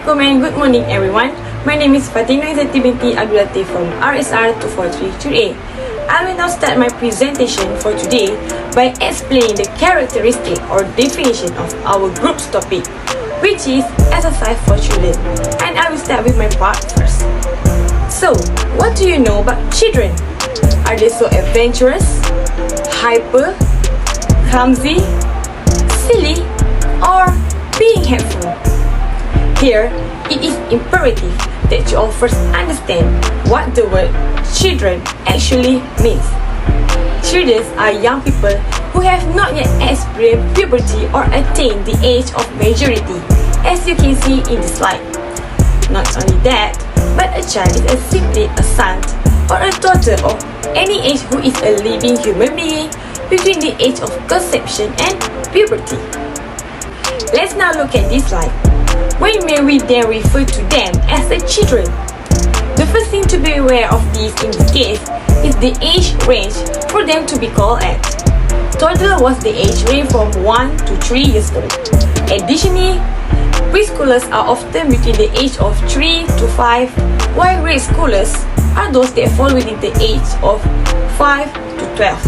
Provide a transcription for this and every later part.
Assalamualaikum and good morning everyone. My name is Fatina Izzati binti Abdul Latif from RSR 243 I will now start my presentation for today by explaining the characteristic or definition of our group's topic, which is exercise for children. And I will start with my part first. So, what do you know about children? Are they so adventurous, hyper, clumsy, silly, or being helpful? Here, it is imperative that you all first understand what the word children actually means. Children are young people who have not yet experienced puberty or attained the age of majority, as you can see in the slide. Not only that, but a child is simply a son or a daughter of any age who is a living human being between the age of conception and puberty. Let's now look at this slide. When may we then refer to them as the children? The first thing to be aware of this in this case is the age range for them to be called at. Toddler was the age range from 1 to 3 years old. Additionally, preschoolers are often between the age of 3 to 5, while grade schoolers are those that fall within the age of 5 to 12.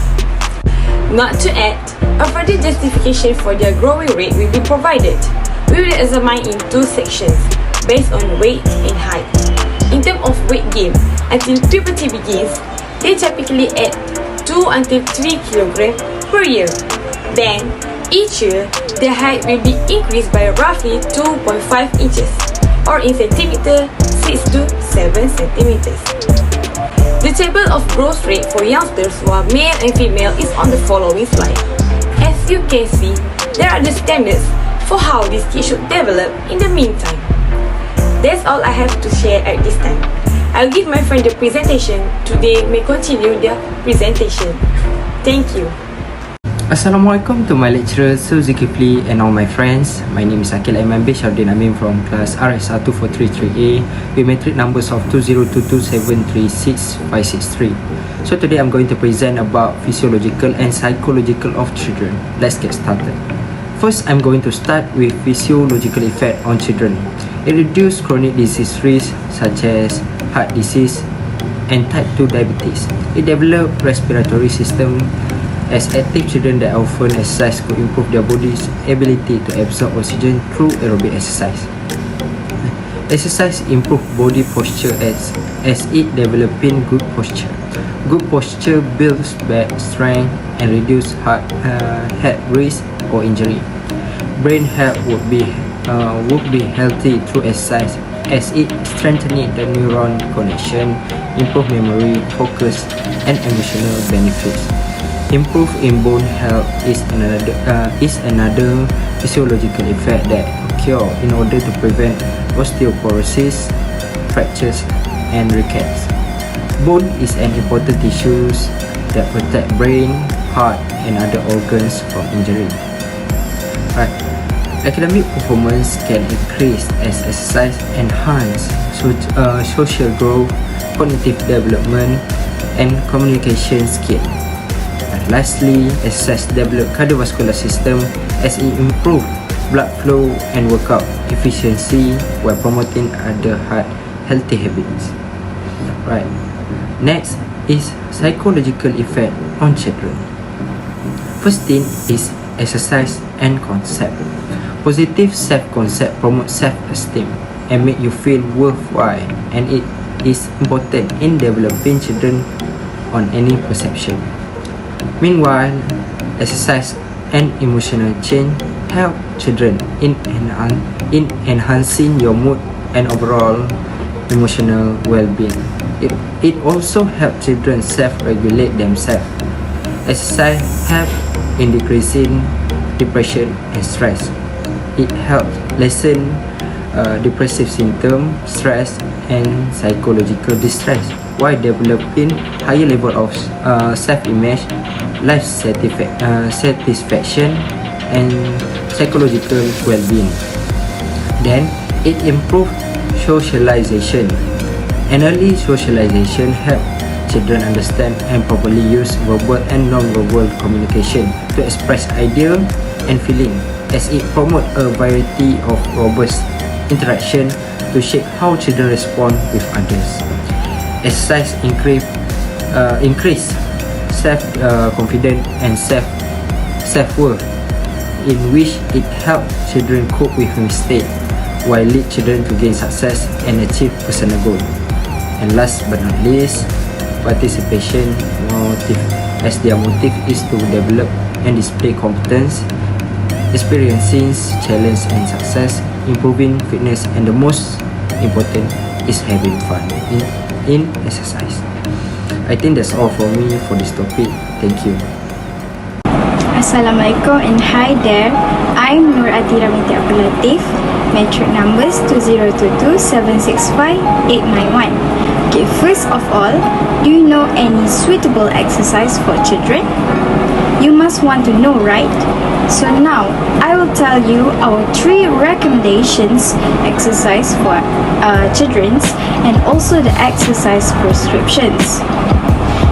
Not to add, a further justification for their growing rate will be provided. We will examine in two sections based on weight and height. In terms of weight gain, until puberty begins, they typically add 2 until 3 kg per year. Then, each year, their height will be increased by roughly 2.5 inches, or in centimeter, 6 to 7 centimeters. The table of growth rate for youngsters who are male and female is on the following slide. As you can see, there are the standards for how this kid should develop in the meantime. That's all I have to share at this time. I'll give my friend the presentation. Today may continue their presentation. Thank you. Assalamualaikum to my lecturers, Zulkifli and all my friends. My name is Akil Aiman bin Syafdin Amin from class RSR 2433A with metric numbers of 2022736563. So today I'm going to present about physiological and psychological of children. Let's get started. First, I'm going to start with physiological effect on children. It reduces chronic disease risk such as heart disease and type 2 diabetes. It develops respiratory system as active children that often exercise could improve their body's ability to absorb oxygen through aerobic exercise. Exercise improve body posture as it developing good posture. Good posture builds back strength and reduce heart risk or injury. Brain health would be healthy through exercise as it strengthens the neuron connection, improve memory, focus, and emotional benefits. Improve in bone health is another physiological effect that occur in order to prevent osteoporosis, fractures, and rickets. Bone is an important tissue that protect brain, heart, and other organs from injury. Right. Academic performance can increase as exercise enhance social growth, cognitive development, and communication skill. And lastly, exercise develop cardiovascular system as it improve blood flow and workout efficiency while promoting other healthy habits. Right. Next is psychological effect on children. First thing is exercise and concept. Positive self-concept promotes self-esteem and make you feel worthwhile, and it is important in developing children on any perception. Meanwhile, exercise and emotional change help children in enhancing your mood and overall emotional well-being. It also helps children self-regulate themselves. Exercise helps in decreasing depression and stress. It helps lessen depressive symptoms, stress, and psychological distress while developing higher level of self-image, life satisfaction, and psychological well-being. Then, it improves socialization. An early socialization helps children understand and properly use verbal and non-verbal communication to express ideas and feelings, as it promotes a variety of robust interaction to shape how children respond with others. Exercise increase self-confidence and self-worth, in which it helps children cope with mistakes while lead children to gain success and achieve personal goals. And last but not least, participation motive, as their motive is to develop and display competence, experiencing challenge and success, improving fitness, and the most important is having fun in exercise. I think that's all for me for this topic. Thank you. Assalamualaikum and hi there. I'm Nur Atira binti Abdul Latif. Metric numbers 2022765891. Okay, first of all, do you know any suitable exercise for children? You must want to know, right? So now, I will tell you our 3 recommendations exercise for children and also the exercise prescriptions.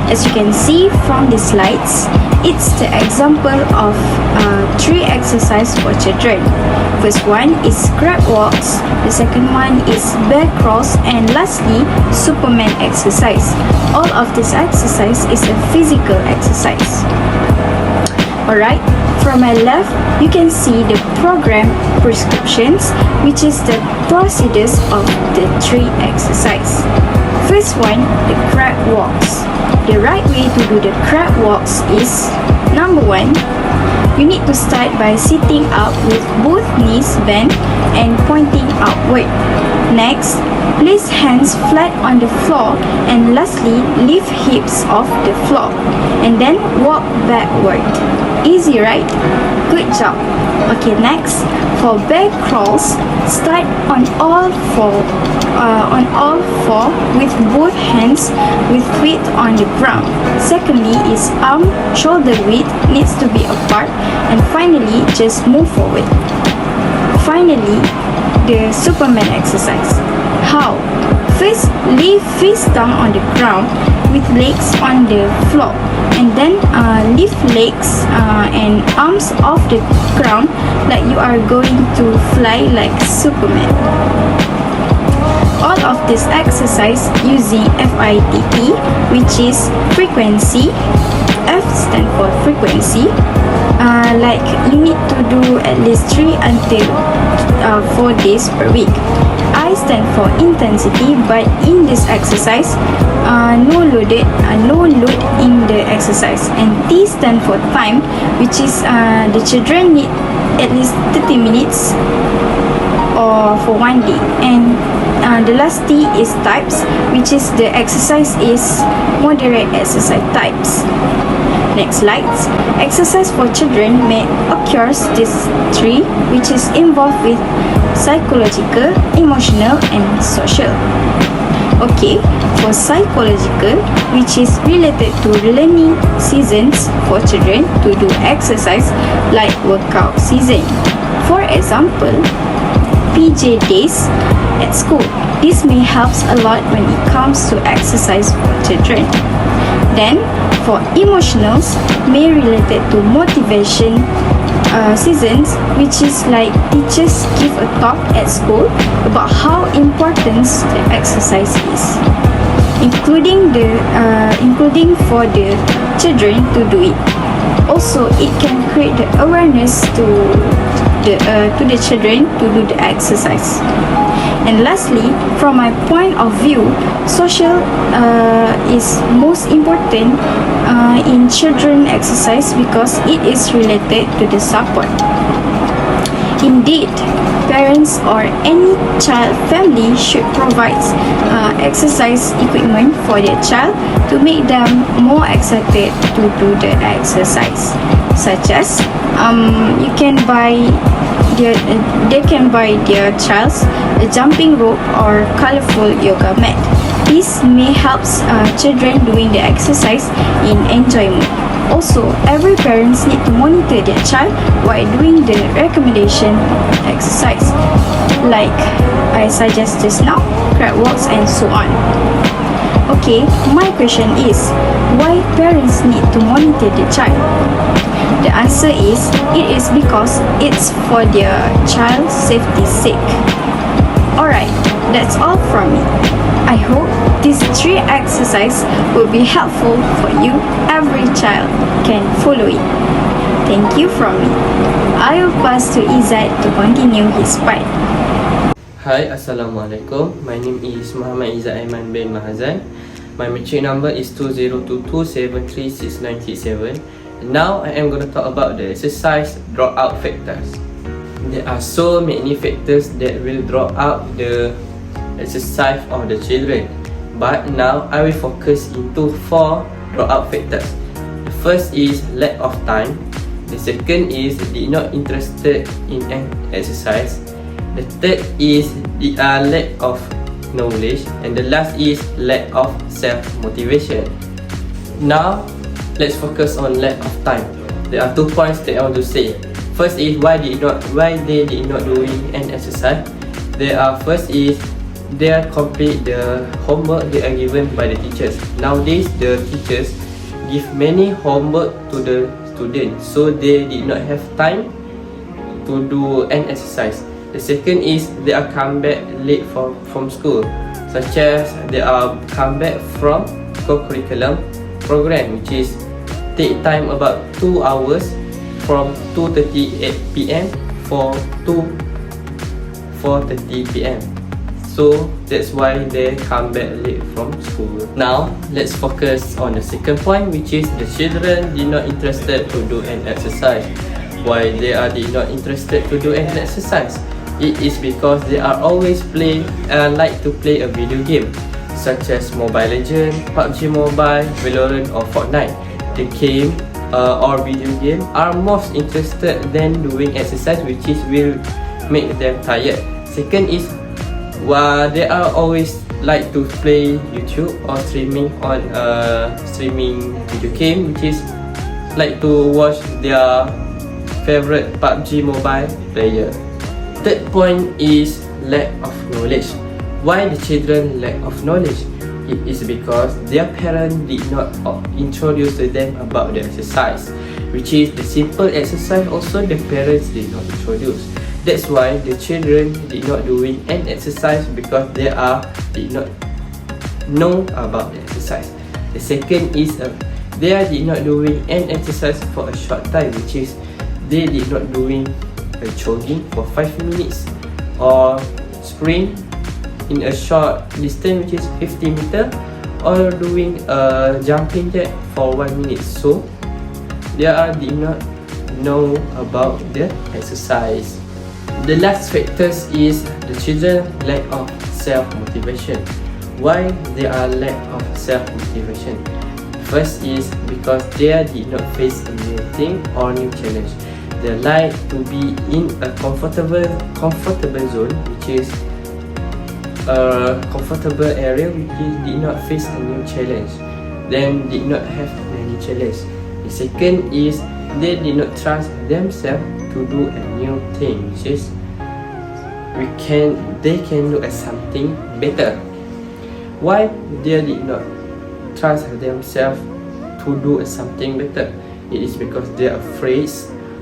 As you can see from the slides, it's the example of 3 exercise for children. First one is crab walks, the second one is bear crawls, and lastly, Superman exercise. All of this exercise is a physical exercise. Alright, from my left, you can see the program prescriptions, which is the procedures of the 3 exercise. First one, the crab walks. The right way to do the crab walks is, number 1, you need to start by sitting up with both knees bent and pointing outward. Next, place hands flat on the floor, and lastly, lift hips off the floor and then walk backward. Easy, right? Good job. Okay, next, for bear crawls, start on all four with both hands with feet on the ground. Secondly is arm shoulder width needs to be apart, and finally just move forward. Finally, the Superman exercise. How? First, lay face down on the ground with legs on the floor, and then lift legs and arms off the ground like you are going to fly like Superman. All of this exercise using FITE, which is frequency. F stand for frequency. Like you need to do at least 3 until 4 days per week. I stand for intensity, but in this exercise, no load in the exercise. And T stand for time, which is the children need at least 30 minutes or for 1 day. And the last T is types, which is the exercise is moderate exercise types. Next slides. Exercise for children may occur these 3, which is involved with psychological, emotional, and social. Okay, for psychological, which is related to learning seasons for children to do exercise like workout season. For example, PJ days at school. This may help a lot when it comes to exercise for children. Then, for emotionals, may related to motivation seasons, which is like teachers give a talk at school about how important the exercise is, including for the children to do it. Also, it can create the awareness to the children to do the exercise. And lastly, from my point of view, social is most important in children exercise because it is related to the support. Indeed, parents or any child family should provide exercise equipment for their child to make them more excited to do the exercise, such as they can buy their child a jumping rope or colorful yoga mat. This may help children doing the exercise in enjoyment. Also, every parents need to monitor their child while doing the recommendation exercise, like I suggest just now, crab walks and so on. Okay, my question is, why parents need to monitor the child? The answer is, it is because it's for their child's safety sake. Alright, that's all from me. I hope these 3 exercises will be helpful for you. Every child can follow it. Thank you from me. I will pass to Izzat to continue his part. Hi, Assalamualaikum. My name is Muhammad Izzat Aiman bin Mahazan. My matric number is 2022736967. Now I am going to talk about the exercise dropout factors. There are so many factors that will drop out the exercise of the children, but now I will focus into 4 dropout factors. The first is lack of time. The second is they not interested in an exercise. The third is the lack of knowledge, and the last is lack of self-motivation. Now let's focus on lack of time. There are 2 points that I want to say. First is why they did not doing an exercise. First is they complete the homework they are given by the teachers. Nowadays the teachers give many homework to the students, so they did not have time to do an exercise. The second is they are come back late from school, such as they are come back from co-curriculum program, which is take time about 2 hours from 2:38 PM to 4:30 PM. So that's why they come back late from school. Now let's focus on the second point, which is the children did not interested to do an exercise. Why they are did not interested to do an exercise? It is because they are always like to play a video game, such as Mobile Legends, PUBG Mobile, Valorant or Fortnite. The game or video game are most interested than doing exercise, which will make them tired. Second is they are always like to play YouTube or streaming on streaming video game, which is like to watch their favorite PUBG Mobile player. Third point is lack of knowledge. Why the children lack of knowledge? It is because their parents did not introduce to them about the exercise, which is the simple exercise also the parents did not introduce. That's why the children did not doing an exercise, because they did not know about the exercise. The second is they did not doing an exercise for a short time, which is they did not doing a jogging for 5 minutes or sprint in a short distance, which is 50 meter, or doing a jumping jack for 1 minute. So they did not know about the exercise. The last factors is the children lack of self-motivation. Why they are lack of self-motivation? First is because they did not face a new thing or new challenge. They like to be in a comfortable zone, which is a comfortable area, which did not face a new challenge, then did not have many challenges. The second is they did not trust themselves to do a new thing, which is they can do something better. Why they did not trust themselves to do something better? It is because they are afraid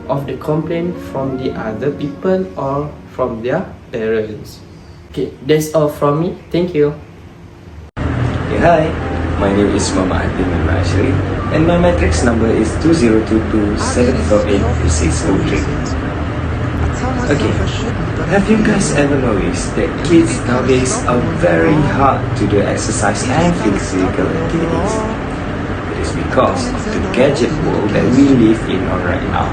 of the complaint from the other people or from their parents. Okay, that's all from me. Thank you. Hey, hi, my name is Mama Atin Ashri, and my matrix number is 2022748603. Okay, have you guys ever noticed that kids nowadays are very hard to do exercise and physical activities? It is because of the gadget world that we live in right now.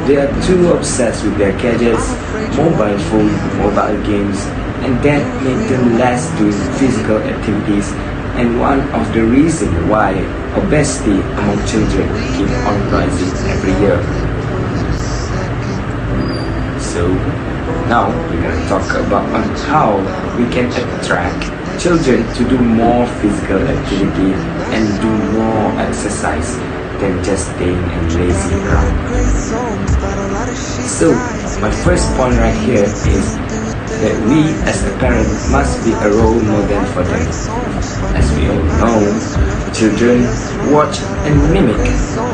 They are too obsessed with their gadgets, mobile phone, mobile games, and that make them less doing physical activities, and one of the reasons why obesity among children keep on rising every year. So now we're going to talk about how we can attract children to do more physical activity and do more exercise than just staying and lazy around. So my first point right here is that we as a parent must be a role model for them. As we all know, children watch and mimic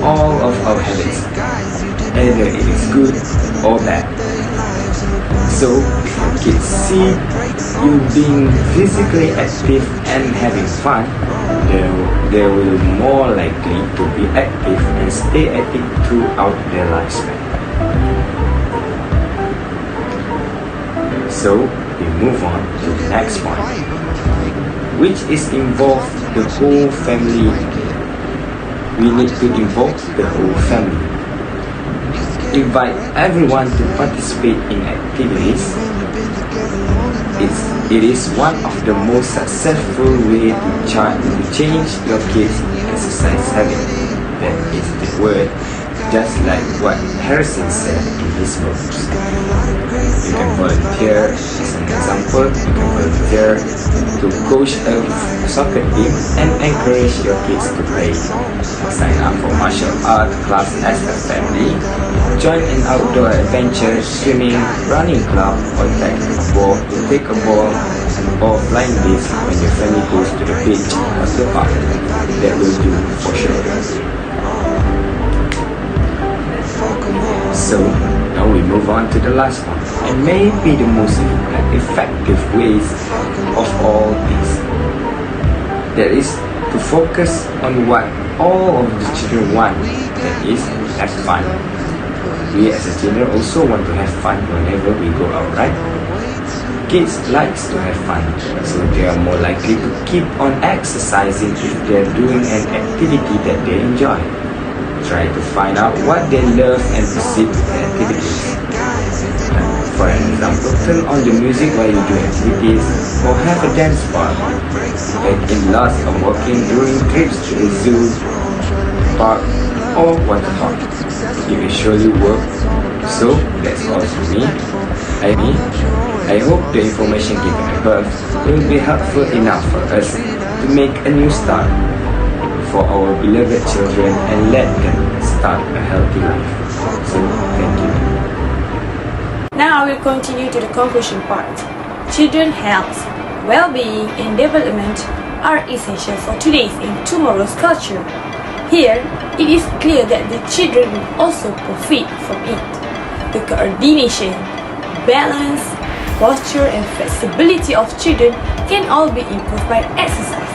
all of our habits, either it is good or bad. So if kids see you being physically active and having fun, they will more likely to be active and stay active throughout their lifespan. So we move on to the next point, which is involve the whole family. We need to involve the whole family. Invite everyone to participate in activities. It is one of the most successful way to change your kids' exercise habit. That is the word, just like what Harrison said in his books. You can volunteer, as an example, you can volunteer to coach a soccer team and encourage your kids to play. Sign up for martial art class as a family. Join an outdoor adventure, swimming, running club, or take a ball or flying disc when your family goes to the beach or the park. That will do for sure. So now we move on to the last one, and maybe the most effective ways of all these. That is to focus on what all of the children want, that is, have fun. We as a children also want to have fun whenever we go out, right? Kids likes to have fun, so they are more likely to keep on exercising if they are doing an activity that they enjoy. Try to find out what they love and proceed with the activities. For example, turn on the music while you do activities, or have a dance party. Take in lots of walking during trips to the zoo, park, or water park. It will surely work. So that's all from me. I hope the information given above will be helpful enough for us to make a new start for our beloved children and let them start a healthy life. So thank you. Now I will continue to the conclusion part. Children's health, well-being and development are essential for today's and tomorrow's culture. Here, it is clear that the children will also profit from it. The coordination, balance, posture and flexibility of children can all be improved by exercise.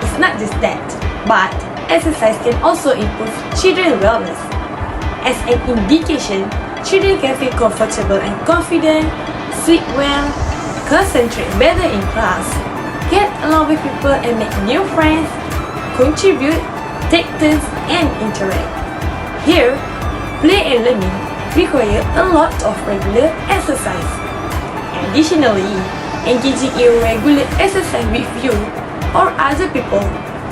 It's not just that, but exercise can also improve children's wellness. As an indication, children can feel comfortable and confident, sleep well, concentrate better in class, get along with people and make new friends, contribute, take turns and interact. Here, play and learning require a lot of regular exercise. Additionally, engaging in regular exercise with you or other people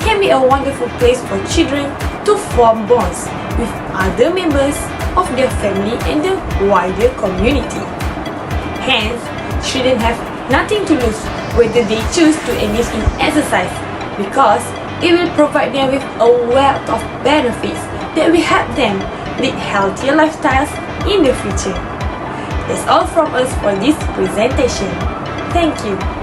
can be a wonderful place for children to form bonds with other members of their family and the wider community. Hence, children have nothing to lose whether they choose to engage in exercise, because it will provide them with a wealth of benefits that will help them lead healthier lifestyles in the future. That's all from us for this presentation. Thank you.